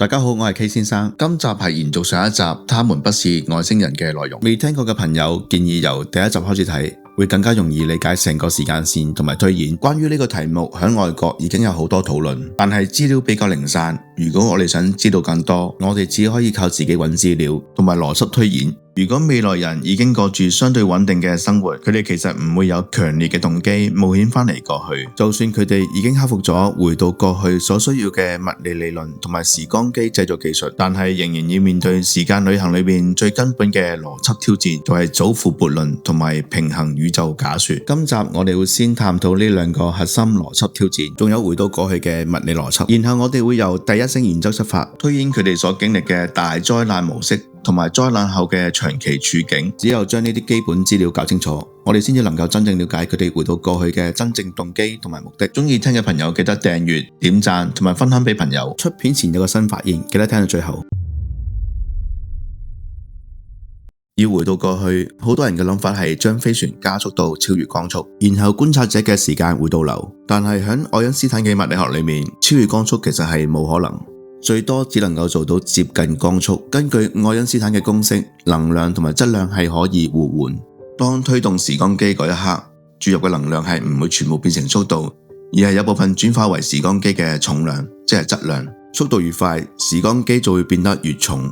大家好，我係 K 先生。今集係延續上一集，他們不是外星人嘅內容。未聽過嘅朋友，建議由第一集開始睇，會更加容易理解成個時間線同埋推演。關於呢個題目，喺外國已經有好多討論，但係資料比較零散。如果我哋想知道更多，我哋只可以靠自己揾資料同埋邏輯推演。如果未來人已經過住相對穩定嘅生活，佢哋其實唔會有強烈嘅動機冒險返嚟過去。就算佢哋已經克服咗回到過去所需要嘅物理理論同埋時光機製造技術，但係仍然要面對時間旅行裏面最根本嘅邏輯挑戰，就係祖父悖論同埋平衡宇宙假說。今集我哋會先探討呢兩個核心邏輯挑戰，仲有回到過去嘅物理邏輯，然後我哋會由第一性原則出發，推演佢哋所經歷嘅大災難模式同埋災難後嘅長期處境。只有將呢啲基本資料搞清楚，我哋先至能夠真正了解佢哋回到過去嘅真正動機同埋目的。中意聽嘅朋友記得訂閱、點讚同埋分享俾朋友。出片前有個新發現，記得聽到最後。要回到過去，好多人嘅諗法係將飛船加速到超越光速，然後觀察者嘅時間會倒流。但係喺愛因斯坦嘅物理學裏面，超越光速其實係冇可能。最多只能夠做到接近光速。根據愛因斯坦嘅公式，能量同埋質量係可以互換。當推動時光機嗰一刻，注入嘅能量係唔會全部變成速度，而係有部分轉化為時光機嘅重量，即係質量。速度越快，時光機就會變得越重。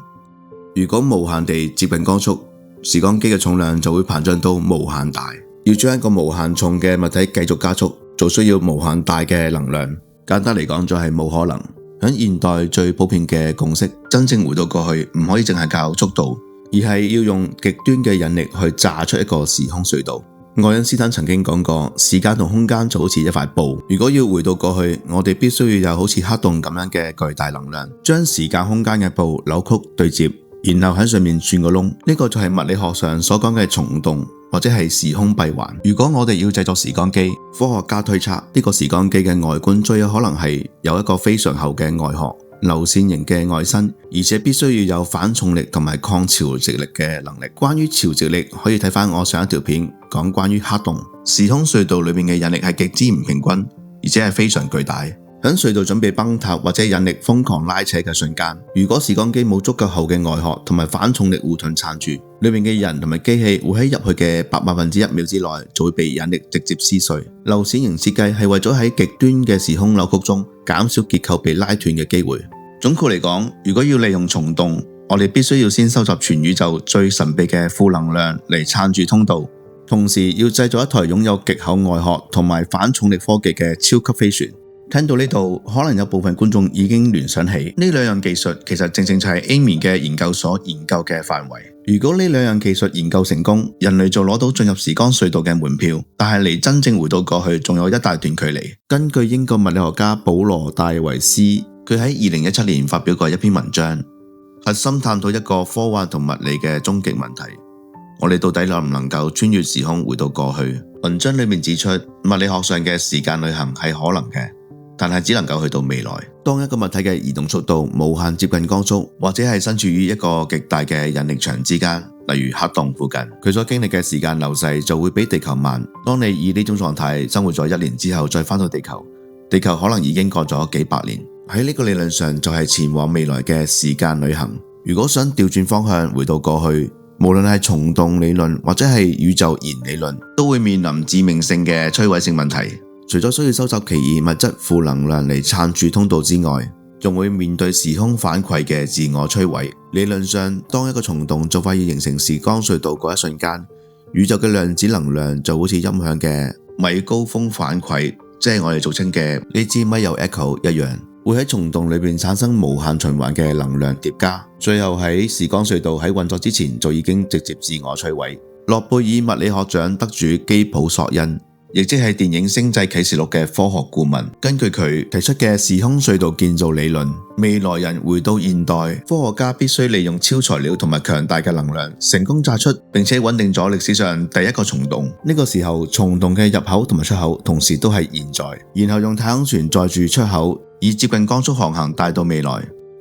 如果無限地接近光速，時光機嘅重量就會膨脹到無限大。要將一個無限重嘅物體繼續加速，就需要無限大嘅能量。簡單嚟講，就係冇可能。喺現代最普遍嘅共識，真正回到過去唔可以淨係靠速度，而係要用極端嘅引力去炸出一個時空隧道。愛因斯坦曾經講過，時間同空間就好似一塊布，如果要回到過去，我哋必須要有好似黑洞咁樣嘅巨大能量，將時間空間嘅布扭曲對接，然後喺上面鑽個窿。呢個就係物理學上所講嘅蟲洞，或者係時空閉環。如果我哋要製作時光機，科學家推測呢個時光機嘅外觀最有可能係有一個非常厚嘅外殼、流線型嘅外身，而且必須要有反重力同埋抗潮汐力嘅能力。關於潮汐力，可以睇翻我上一條片講關於黑洞。時空隧道裏面嘅引力係極之唔平均，而且係非常巨大。喺隧道準備崩塌或者引力瘋狂拉扯嘅瞬間，如果時光機冇足夠厚嘅外殼同埋反重力護盾撐住，裏面嘅人同埋機器會喺入去嘅100,000,000秒之內就會被引力直接撕碎。流線型設計係為咗喺極端嘅時空扭曲中減少結構被拉斷嘅機會。總括嚟講，如果要利用蟲洞，我哋必須要先收集全宇宙最神秘嘅負能量嚟撐住通道，同時要製造一台擁有極厚外殼同埋反重力科技嘅超級飛船。聽到呢度，可能有部分觀眾已經聯想起呢兩樣技術其實正正就係 Amy 嘅研究所研究嘅範圍。如果呢兩樣技術研究成功，人類就攞到進入時光隧道嘅門票，但係離真正回到過去仲有一大段距離。根據英國物理學家保羅戴維斯，佢喺2017年發表過一篇文章，核心探討一個科幻同物理嘅終極問題：我哋到底能唔能夠穿越時空回到過去？文章裏面指出，物理學上嘅時間旅行係可能嘅，但係只能夠去到未來。當一個物體嘅移動速度無限接近光速，或者係身處於一個極大嘅引力場之間，例如黑洞附近，佢所經歷嘅時間流逝就會比地球慢。當你以呢種狀態生活咗1年之後再返到地球，地球可能已經過咗幾百年。喺呢個理論上就係前往未來嘅時間旅行。如果想調轉方向回到過去，無論係蟲洞理論或者係宇宙弦理論，都會面臨致命性嘅摧毀性問題。除咗需要收集奇異物質負能量嚟撐住通道之外，仲會面對時空反饋嘅自我摧毀。理論上，當一個蟲洞就快要形成時光隧道嗰一瞬間，宇宙嘅量子能量就好似音響嘅米高峰反饋，即係我哋俗稱嘅呢支咪有 echo 一樣，會喺蟲洞裏面產生無限循環嘅能量疊加，最後喺時光隧道喺運作之前就已經直接自我摧毀。諾貝爾物理學獎得主基普索恩，亦即係電影《星際啟示錄》嘅科學顧問，根據佢提出嘅時空隧道建造理論，未來人回到現代，科學家必須利用超材料同埋強大嘅能量，成功炸出並且穩定咗歷史上第一個蟲洞。呢個時候，蟲洞嘅入口同埋出口同時都係現在，然後用太空船載住出口，以接近光速航行帶到未來。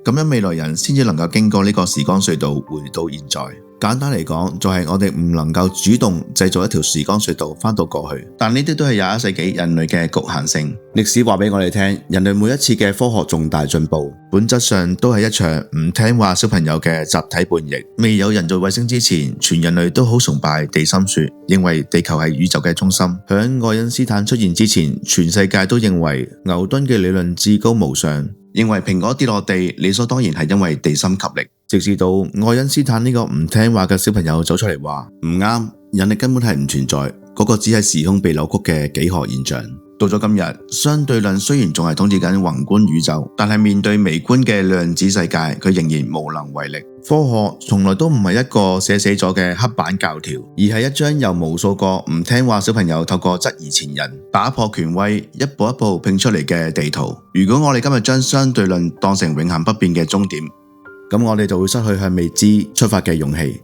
咁樣未來人先至能夠經過呢個時光隧道回到現在。簡單嚟講，就係我哋唔能夠主動製造一條時光隧道返到過去。但呢啲都係21世紀人類嘅局限性。歷史話俾我哋聽，人類每一次嘅科學重大進步，本質上都係一場唔聽話小朋友嘅集體叛逆。未有人造衛星之前，全人類都好崇拜地心說，認為地球係宇宙嘅中心。響愛因斯坦出現之前，全世界都認為牛頓嘅理論至高無上，認為蘋果跌落地理所當然係因為地心吸力。直至到愛因斯坦呢個唔聽話嘅小朋友走出嚟話唔啱，引力根本係唔存在，嗰個只係時空被扭曲嘅幾何現象。到咗今日，相對論雖然仲係統治緊宏觀宇宙，但係面對微觀嘅量子世界，佢仍然無能為力。科學從來都唔係一個寫死咗嘅黑板教條，而係一張由無數個唔聽話小朋友透過質疑前人、打破權威、一步一步拼出嚟嘅地圖。如果我哋今日將相對論當成永恆不變嘅終點，咁我哋就會失去向未知出發嘅勇氣。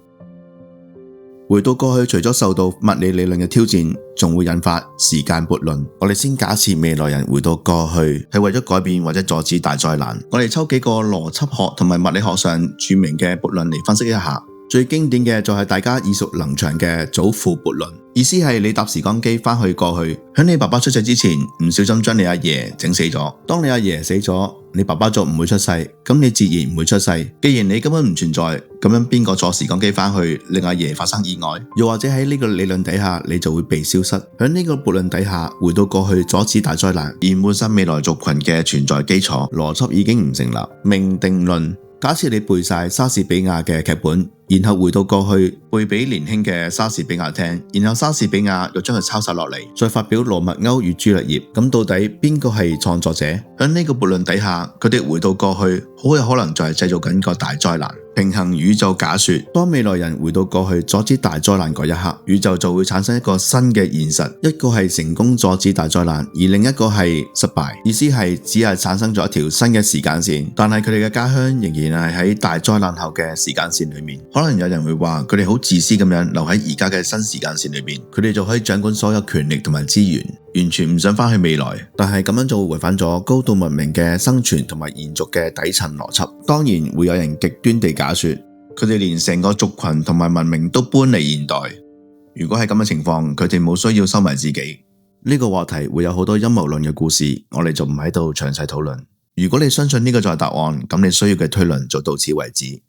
回到過去，除咗受到物理理論嘅挑戰，仲會引發時間悖論。我哋先假設未來人回到過去係為咗改變或者阻止大災難。我哋抽幾個邏輯學同埋物理學上著名嘅悖論嚟分析一下。最經典嘅就係大家耳熟能詳嘅祖父悖論，意思係你搭時光機返去過去，喺你爸爸出世之前唔小心將你阿爺整死咗。當你阿爺死咗，你爸爸就唔會出世，咁你自然唔會出世。既然你根本唔存在，咁樣邊個坐時光機返去令阿爺發生意外？又或者喺呢個理論底下，你就會被消失。喺呢個悖論底下，回到過去阻止大災難，而抹殺未來族群嘅存在基礎，邏輯已經唔成立。命定論，假設你背晒莎士比亞嘅劇本，然後回到過去背俾年輕嘅莎士比亞聽，然後莎士比亞又將佢抄晒落嚟，再發表羅密歐與朱麗葉。咁到底邊個係創作者？喺呢個悖論底下，佢哋回到過去，好有可能就係製造緊個大災難。平衡宇宙假說，當未來人回到過去阻止大災難嗰一刻，宇宙就會產生一個新嘅現實，一個係成功阻止大災難，而另一個係失敗。意思係只係產生咗一條新嘅時間線，但係佢哋嘅家鄉仍然係喺大災難後嘅時間線裏面。可能有人會話佢哋好自私咁樣留喺而家嘅新時間線裏面，佢哋就可以掌管所有權力同埋資源，完全唔想返去未來。但係咁樣就會違反咗高度文明嘅生存同埋延續嘅底層邏輯。當然會有人極端地假說，佢哋連成個族群同埋文明都搬離現代。如果係咁嘅情況，佢哋冇需要收埋自己。呢個話題會有好多陰謀論嘅故事，我哋就唔喺度詳細討論。如果你相信呢個就係答案，咁你需要嘅推論就到此為止。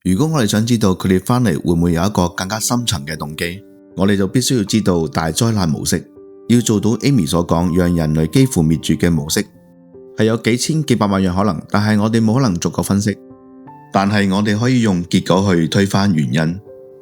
如果我哋想知道佢哋返嚟會唔會有一個更加深層嘅動機，我哋就必須要知道大災難模式。要做到 Amy 所講讓人類幾乎滅絕嘅模式，係有幾千幾百萬樣可能，但係我哋冇可能逐個分析。但係我哋可以用結果去推翻原因。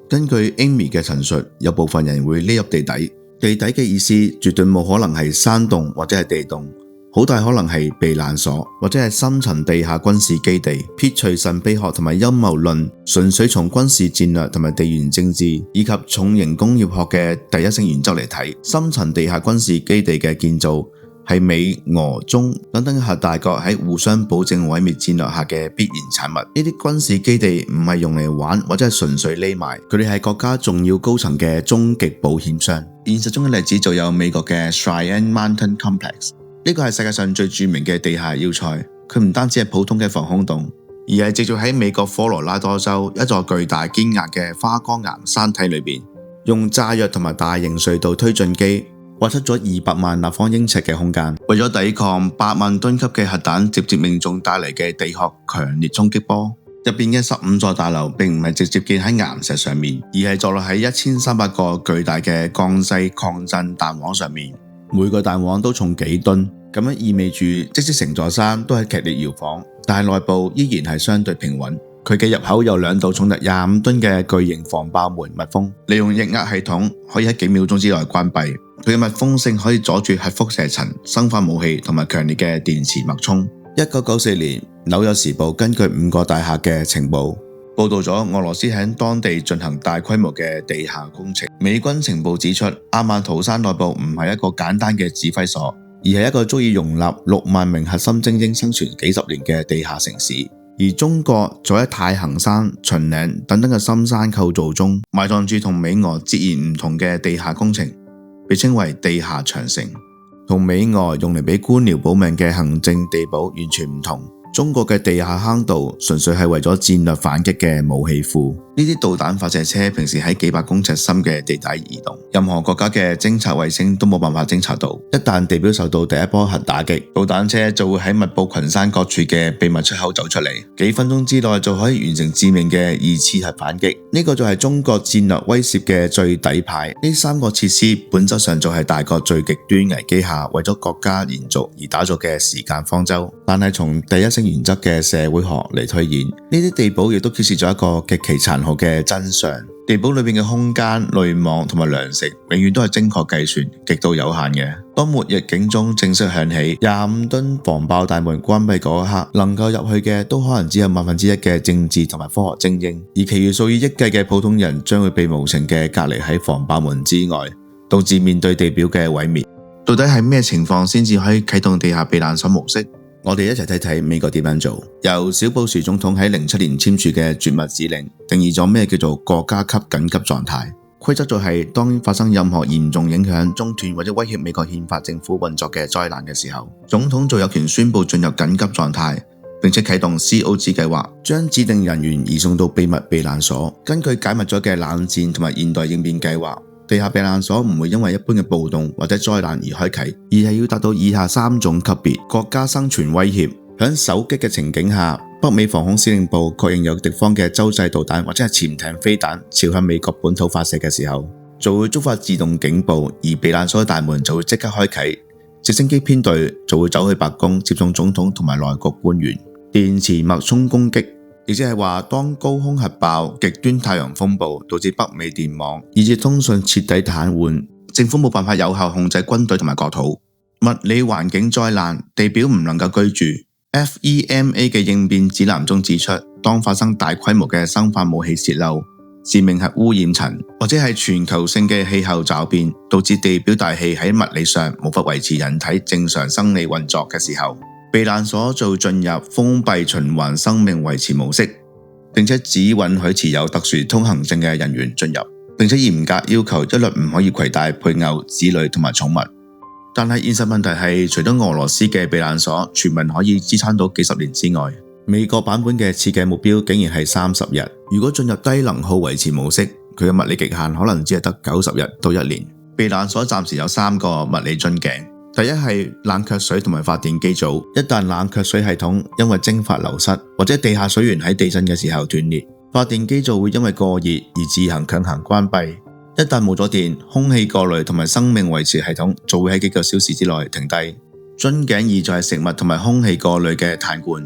根據 Amy 嘅陳述，有部分人會匿入地底，地底嘅意思絕對冇可能係山洞或者係地洞，好大可能係避難所或者係深層地下軍事基地。撇除神秘學同埋陰謀論，純粹從軍事戰略同埋地緣政治以及重型工業學嘅第一性原則嚟睇，深層地下軍事基地嘅建造係美俄中等等核大國喺互相保證毀滅戰略下嘅必然產物。呢啲軍事基地唔係用嚟玩或者係純粹匿埋，佢哋係國家重要高層嘅終極保險箱。現實中嘅例子就有美國嘅 Cheyenne Mountain Complex。呢個係世界上最著名嘅地下要塞，佢唔單止係普通嘅防空洞，而係直接喺美國科羅拉多州一座巨大堅硬嘅花崗岩山體裏面，用炸藥同埋大型隧道推進機挖出咗200萬立方英尺嘅空間，為咗抵抗8萬噸級嘅核彈直接命中帶嚟嘅地殼強烈衝擊波。入邊嘅15座大樓並唔係直接建喺岩石上面，而係坐落喺1300個巨大嘅鋼製抗震彈簧上面。每個彈簧都重幾噸，咁樣意味住即使成座山都係劇烈搖晃，但係內部依然係相對平穩。佢嘅入口有2道重達25噸嘅巨型防爆門密封，利用液壓系統可以喺幾秒鐘之內關閉。佢嘅密封性可以阻住核輻射塵、生化武器同埋強烈嘅電磁脈衝。1994年，紐約時報根據5個大廈嘅情報，報道咗俄羅斯喺當地進行大規模嘅地下工程。美軍情報指出，阿曼圖山內部唔係一個簡單嘅指揮所，而係一個足以容納6萬名核心精英生存幾十年嘅地下城市。而中國就喺太行山、秦嶺等等嘅深山構造中，埋葬住同美俄截然唔同嘅地下工程，被稱為地下長城。同美俄用嚟俾官僚保命嘅行政地堡完全唔同。中國嘅地下坑道純粹係為咗戰略反擊嘅武器庫。呢啲導彈發射車平時喺幾百公尺深嘅地底移動，任何國家嘅偵察衛星都冇辦法偵察到。一旦地表受到第一波核打擊，導彈車就會喺密布群山各處嘅秘密出口走出嚟，幾分鐘之內就可以完成致命嘅二次核反擊。呢個就係中國戰略威懾嘅最底牌。呢三個設施本質上就係大國最極端危機下為咗國家延續而打造嘅時間方舟。但係從第一性原則嘅社會學嚟推演，呢啲地堡亦都揭示咗一個極其殘酷嘅真相。地堡裏面嘅空間、濾網同埋糧食永遠都係精確計算、極度有限嘅。當末日警鐘正式響起，25噸防爆大門關閉嗰一刻，能夠入去嘅都可能只有1%嘅政治同埋科學精英，而其餘數以億計嘅普通人將會被無情嘅隔離喺防爆門之外，導致面對地表嘅毀滅。到底係咩情況先至可以啟動地下避難所模式？我哋一齊睇睇美國點樣做。由小布殊總統喺07年簽署嘅絕密指令，定義咗咩叫做國家級緊急狀態。規則就係當發生任何嚴重影響、中斷或者威脅美國憲法政府運作嘅災難嘅時候，總統就有權宣布進入緊急狀態，並且啟動 COG 計劃，將指定人員移送到秘密避難所。根據解密咗嘅冷戰同埋現代應變計劃，地下避難所唔會因為一般嘅暴動或者災難而開啟，而係要達到以下3種級別：國家生存威脅。響首擊嘅情景下，北美防空司令部確認有敵方嘅洲際導彈或者係潛艇飛彈朝向美國本土發射嘅時候，就會觸發自動警報，而避難所嘅大門就會即刻開啟。直升機編隊就會走去白宮接送總統同埋內閣官員。電磁脈衝攻擊，亦即係話當高空核爆、極端太陽風暴導致北美電網以至通訊徹底癱瘓，政府冇辦法有效控制軍隊同埋國土。物理環境災難，地表唔能夠居住。FEMA 嘅應變指南中指出，當發生大規模嘅生化武器洩漏、致命核污染層或者係全球性嘅氣候驟變，導致地表大氣喺物理上無法維持人體正常生理運作嘅時候，避難所就會進入封閉循環生命維持模式，並且只允許持有特殊通行證嘅人員進入，並且嚴格要求一律唔可以攜帶配偶、子女同埋寵物。但係現實問題係，除咗俄羅斯嘅避難所全民可以支撐到幾十年之外，美國版本嘅設計目標竟然係30日。如果進入低能耗維持模式，佢嘅物理極限可能只係得90日到1年。避難所暫時有3個物理樽頸。第一係冷卻水同埋發電機組，一旦冷卻水系統因為蒸發流失，或者地下水源喺地震嘅時候斷裂，發電機組會因為過熱而自行強行關閉。一旦冇咗電，空氣過濾同埋生命維持系統就會喺幾個小時之內停低。樽頸2就係食物同埋空氣過濾嘅碳罐。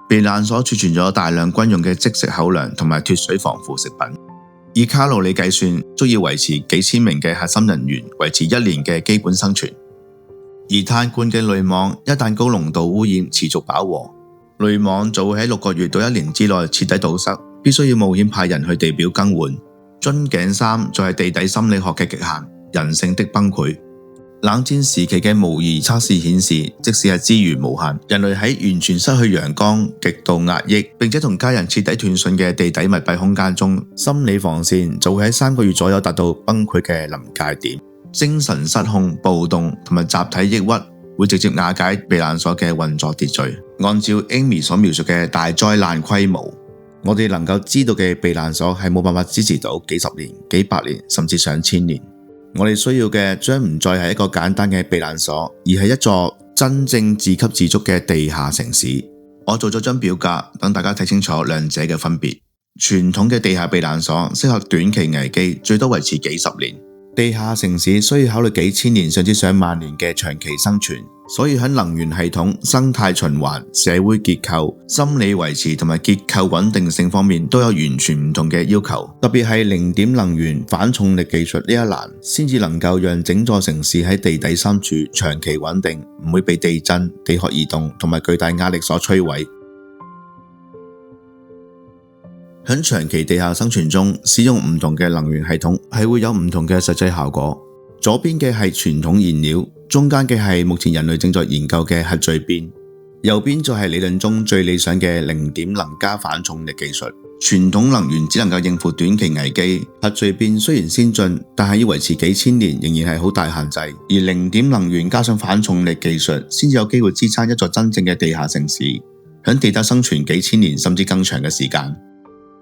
避難所儲存咗大量軍用嘅即食口糧同埋脫水防腐食品，以卡路里計算，足以維持幾千名嘅核心人員維持1年嘅基本生存。而碳罐嘅濾網一旦高濃度污染持續飽和，濾網就會喺6個月到1年之內徹底堵塞，必須要冒險派人去地表更換。樽頸3就係地底心理學嘅極限，人性的崩潰。冷戰時期嘅模擬測試顯示，即使係資源無限，人類喺完全失去陽光、極度壓抑，並且同家人徹底斷訊嘅地底密閉空間中，心理防線就會喺3個月左右達到崩潰嘅臨界點。精神失控、暴動同埋集體抑鬱會直接瓦解避難所嘅運作秩序。按照 Amy 所描述嘅大災難規模，我哋能夠知道嘅避難所係冇辦法支持到幾十年、幾百年，甚至上千年。我哋需要嘅將唔再係一個簡單嘅避難所，而係一座真正自給自足嘅地下城市。我做咗張表格，等大家睇清楚兩者嘅分別。傳統嘅地下避難所適合短期危機，最多維持幾十年。地下城市需要考慮幾千年甚至上萬年嘅長期生存，所以喺能源系統、生態循環、社會結構、心理維持同埋結構穩定性方面都有完全唔同嘅要求。特別係零點能源反重力技術呢一欄，先至能夠讓整座城市喺地底深處長期穩定，唔會被地震、地殼移動同埋巨大壓力所摧毀。喺長期地下生存中，使用唔同嘅能源系統係會有唔同嘅實際效果。左邊嘅係傳統燃料，中間嘅係目前人類正在研究嘅核聚變，右邊就係理論中最理想嘅零點能加反重力技術。傳統能源只能夠應付短期危機，核聚變雖然先進，但係要維持幾千年仍然係好大限制。而零點能源加上反重力技術，先至有機會支撐一座真正嘅地下城市。喺地底生存幾千年甚至更長嘅時間。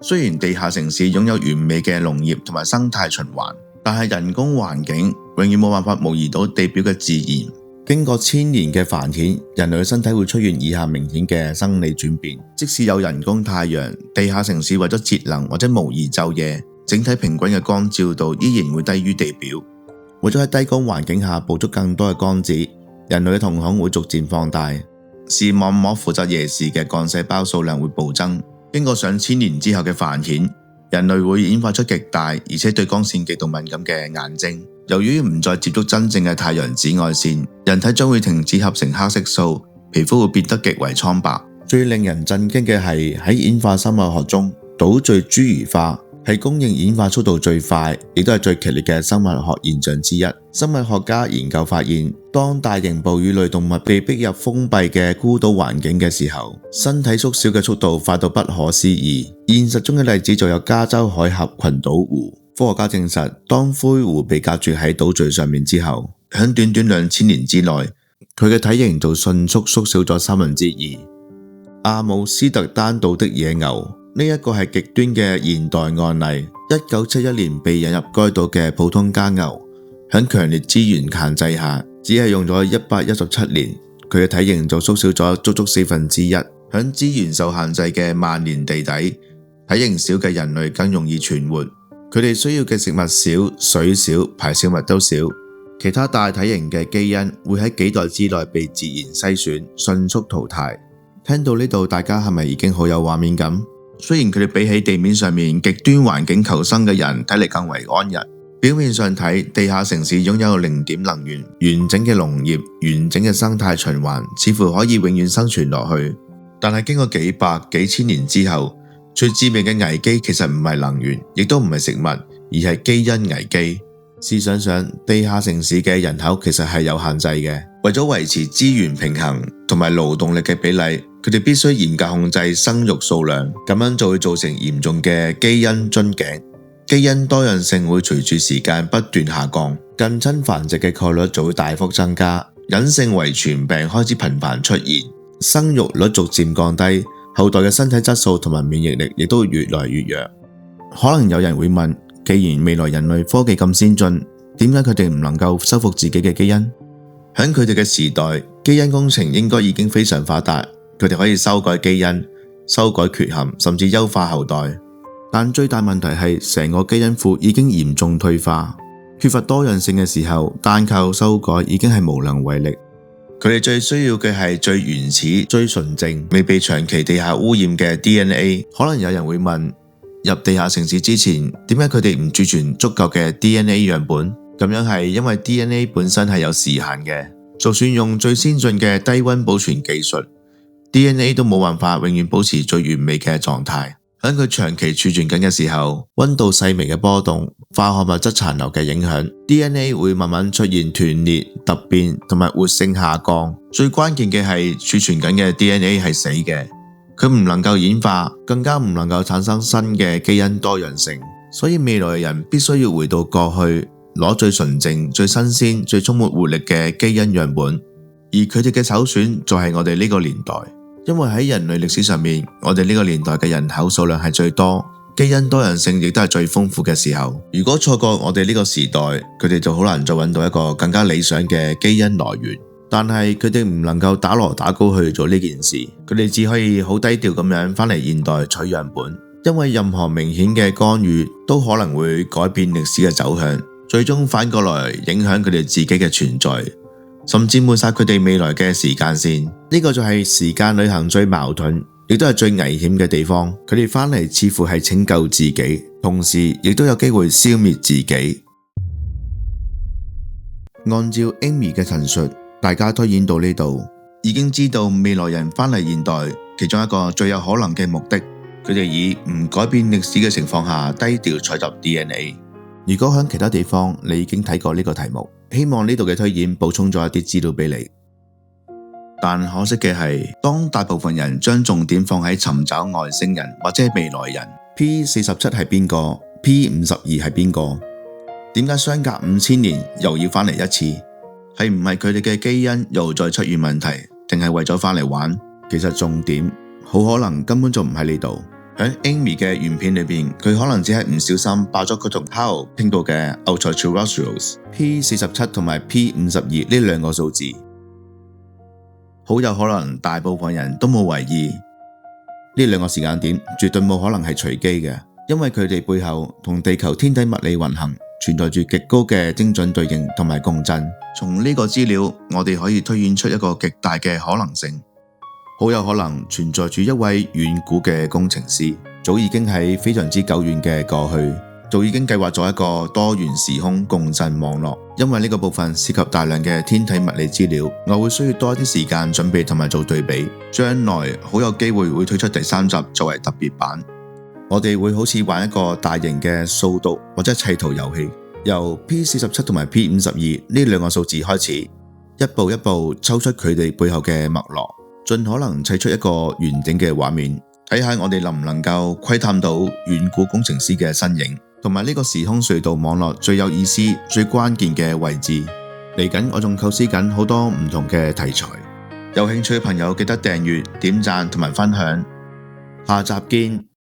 雖然地下城市擁有完美嘅農業同埋生態循環，但係人工環境永遠冇辦法模擬到地表嘅自然。經過千年嘅繁衍，人類嘅身體會出現以下明顯嘅生理轉變。即使有人工太陽，地下城市為咗節能或者模擬晝夜，整體平均嘅光照度依然會低於地表。為咗喺低光環境下捕捉更多嘅光子，人類嘅瞳孔會逐漸放大，視網膜負責夜視嘅幹細胞數量會暴增。經過上千年之後嘅繁衍，人類會演化出極大而且對光線極度敏感嘅眼睛。由於唔再接觸真正嘅太陽紫外線，人體將會停止合成黑色素，皮膚會變得極為蒼白。最令人震驚嘅係喺演化生物學中，島嶼侏儒化係公認演化速度最快，亦都係最劇烈嘅生物學現象之一。生物學家研究發現，當大型哺乳類動物被逼入封閉嘅孤島環境嘅時候，身體縮小嘅速度快到不可思議。現實中嘅例子就有加州海峽群島湖。科學家證實，當灰湖被隔住喺島嶼上面之後，喺短短2000年之內，佢嘅體型就迅速縮小咗2/3。阿姆斯特丹島的野牛，呢一個係極端嘅現代案例。1971年被引入該島嘅普通家牛，喺強烈資源限制下，只係用咗117年，佢嘅體型就縮小咗足足1/4。喺資源受限制嘅萬年地底，體型小嘅人類更容易存活。佢哋需要嘅食物少、水少、排泄物都少，其他大體型嘅基因會喺幾代之內被自然篩選，迅速淘汰。聽到呢度，大家係咪已經好有畫面感？雖然佢哋比起地面上面極端環境求生嘅人睇嚟更為安逸，表面上睇地下城市擁有零點能源、完整嘅農業、完整嘅生態循環，似乎可以永遠生存落去。但係經過幾百幾千年之後，最致命嘅危機其實唔係能源，亦都唔係食物，而係基因危機。試想想，地下城市嘅人口其實係有限制嘅，為咗維持資源平衡同埋勞動力嘅比例，佢哋必須嚴格控制生育數量，咁樣就會造成嚴重嘅基因樽頸。基因多樣性會隨住時間不斷下降，近親繁殖嘅概率就會大幅增加，隱性遺傳病開始頻繁出現，生育率逐漸降低。後代嘅身體質素同埋免疫力亦都會越來越弱。可能有人會問，既然未來人類科技咁先進，點解佢哋唔能夠修復自己嘅基因？喺佢哋嘅時代，基因工程應該已經非常發達，佢哋可以修改基因、修改缺陷，甚至優化後代。但最大問題係，成個基因庫已經嚴重退化，缺乏多樣性嘅時候，單靠修改已經係無能為力。佢哋最需要嘅係最原始、最純正、未被長期地下污染嘅 DNA。可能有人會問，入地下城市之前，點解佢哋唔儲存足夠嘅 DNA 樣本？咁樣係因為 DNA 本身係有時限嘅，就算用最先進嘅低溫保存技術， DNA 都冇辦法永遠保持最完美嘅狀態。喺佢長期儲存緊嘅時候，溫度細微嘅波動、化學物質殘留嘅影響， DNA 會慢慢出現斷裂、突變同埋活性下降。最關鍵嘅係儲存緊嘅 DNA 係死嘅，佢唔能夠演化，更加唔能夠產生新嘅基因多樣性。所以未來嘅人必須要回到過去，攞最純正、最新鮮、最充滿活力嘅基因樣本，而佢哋嘅首選就係我哋呢個年代。因為喺人類歷史上面，我哋呢個年代嘅人口數量係最多，基因多樣性亦都係最豐富嘅時候。如果錯過我哋呢個時代，佢哋就好難再揾到一個更加理想嘅基因來源。但係佢哋唔能夠打鑼打鼓去做呢件事，佢哋只可以好低調咁樣返嚟現代取樣本。因為任何明顯嘅干預都可能會改變歷史嘅走向，最終反過來影響佢哋自己嘅存在，甚至抹殺佢哋未來嘅時間線。呢個就係時間旅行最矛盾，亦都係最危險嘅地方。佢哋返嚟似乎係拯救自己，同時亦都有機會消滅自己。按照 Amy 嘅陳述，大家推演到呢度，已經知道未來人返嚟現代其中一個最有可能嘅目的，佢哋以唔改變歷史嘅情況下低調採集 DNA。如果喺其他地方你已經睇過呢個題目，希望呢度嘅推演補充咗一啲資料俾你。但可惜嘅係，當大部分人將重點放喺尋找外星人或者未來人，P47係邊個？ P52係邊個？點解相隔5000年又要返嚟一次？係唔係佢哋嘅基因又再出現問題，定係為咗返嚟玩？其實重點好可能根本就唔喺呢度。喺 Amy 嘅原片裏邊，佢可能只係唔小心爆咗佢同 Hal 傾到嘅 ultra-terrestrials P47同埋 P52呢兩個數字，好有可能大部分人都冇為意。呢兩個時間點絕對冇可能係隨機嘅，因為佢哋背後同地球天體物理運行存在住極高嘅精準對應同埋共振。從呢個資料，我哋可以推演出一個極大嘅可能性。好有可能存在住一位遠古嘅工程師，早已經喺非常之久遠嘅過去，早已經計劃咗一個多元時空共振網絡。因為呢個部分涉及大量嘅天體物理資料，我會需要多一啲時間準備同埋做對比。將來好有機會會推出第3集作為特別版，我哋會好似玩一個大型嘅數獨或者砌圖遊戲，由 P47同埋 P52呢兩個數字開始，一步一步抽出佢哋背後嘅脈絡，盡可能砌出一個完整嘅畫面，睇下我哋能唔能夠窺探到遠古工程師嘅身影，同埋呢個時空隧道網絡最有意思、最關鍵嘅位置。嚟緊我仲構思緊好多唔同嘅題材，有興趣嘅朋友記得訂閱、點讚同埋分享。下集見。